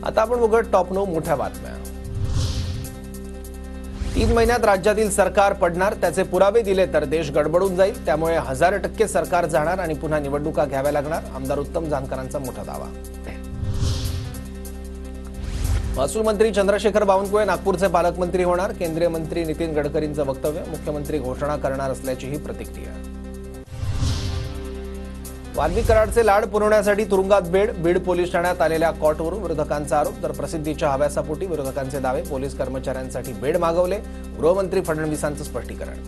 आता आपण बघूया टॉप 9 मोठ्या बातम्या। 3 महिन्यात राज्यातील सरकार पडणार, त्याचे पुरावे दिले तर देश गडबडून जाईल, त्यामुळे 1000% सरकार जाणार आणि पुन्हा निवडणुका घ्याव्या लागणार, आमदार उत्तम जानकरांचा मोठा दावा। महसूल मंत्री चंद्रशेखर बावनकुळे नागपूरचे पालकमंत्री होणार, केंद्रीय मंत्री नितीन गडकरींचं वक्तव्य, मुख्यमंत्री घोषणा करणार असल्याचीही प्रतिक्रिया। वाल्मिक कराडचे लाड पुरवण्यासाठी तुरुंगात बीड पोलीस ठाण्यात आलेल्या कॉटवरून विरोधकांचा आरोप, तर प्रसिद्धीच्या हव्यासापोटी विरोधकांचे दावे, पोलीस कर्मचाऱ्यांसाठी बेड मागवले, गृहमंत्री फडणवीसांचं स्पष्टीकरण।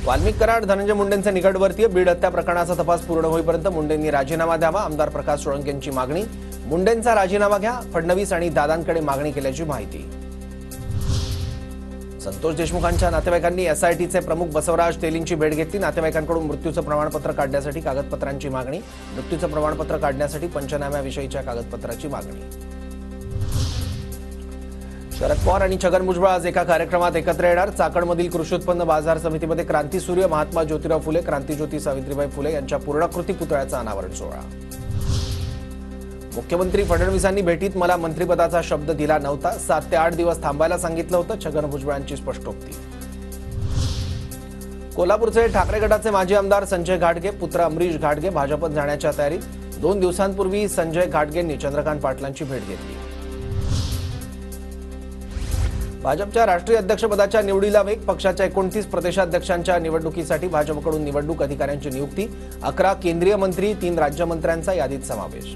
वाल्मिक कराड धनंजय मुंडेंचे निकटवर्तीय, बीड हत्या प्रकरणाचा तपास पूर्ण होईपर्यंत मुंडेंनी राजीनामा द्यावा, आमदार प्रकाश सोळंकेंची मागणी, मुंडेंचा राजीनामा घ्या, फडणवीस आणि दादांकडे मागणी केल्याची माहिती। संतोष देशमुखांच्या नातेवाईकांनी एसआयटीचे प्रमुख बसवराज तेलींची भेट घेतली, नातेवाईकांकडून मृत्यूचं प्रमाणपत्र काढण्यासाठी कागदपत्रांची मागणी, मृत्यूचं प्रमाणपत्र काढण्यासाठी पंचनाम्याविषयीच्या कागदपत्राची मागणी। शरद पवार आणि छगन भुजबळ आज एका कार्यक्रमात एकत्र येणार, चाकणमधील कृषी उत्पन्न बाजार समितीमध्ये क्रांतीसूर्य महात्मा ज्योतिराव फुले, क्रांतीज्योती सावित्रीबाई फुले यांच्या पूर्णाकृती पुतळ्याचा अनावरण सोहळा। मुख्यमंत्री फडणवीसांनी भेटीत मला मंत्रिपदाचा शब्द दिला नव्हता, 7 ते 8 दिवस थांबायला सांगितलं होतं, छगन भुजबळांची स्पष्टोक्ती। कोल्हापूरचे ठाकरे गटाचे माजी आमदार संजय घाटगे पुत्र अमरीश घाटगे भाजपत जाण्याच्या तयारीत, 2 दिवसांपूर्वी संजय घाटगेंनी चंद्रकांत पाटलांची भेट घेतली। भाजपच्या राष्ट्रीय अध्यक्षपदाच्या निवडीला वेग, पक्षाच्या 29 प्रदेशाध्यक्षांच्या निवडणुकीसाठी भाजपकडून निवडणूक अधिकाऱ्यांची नियुक्ती, 11 केंद्रीय मंत्री 3 राज्यमंत्र्यांचा यादीत समावेश।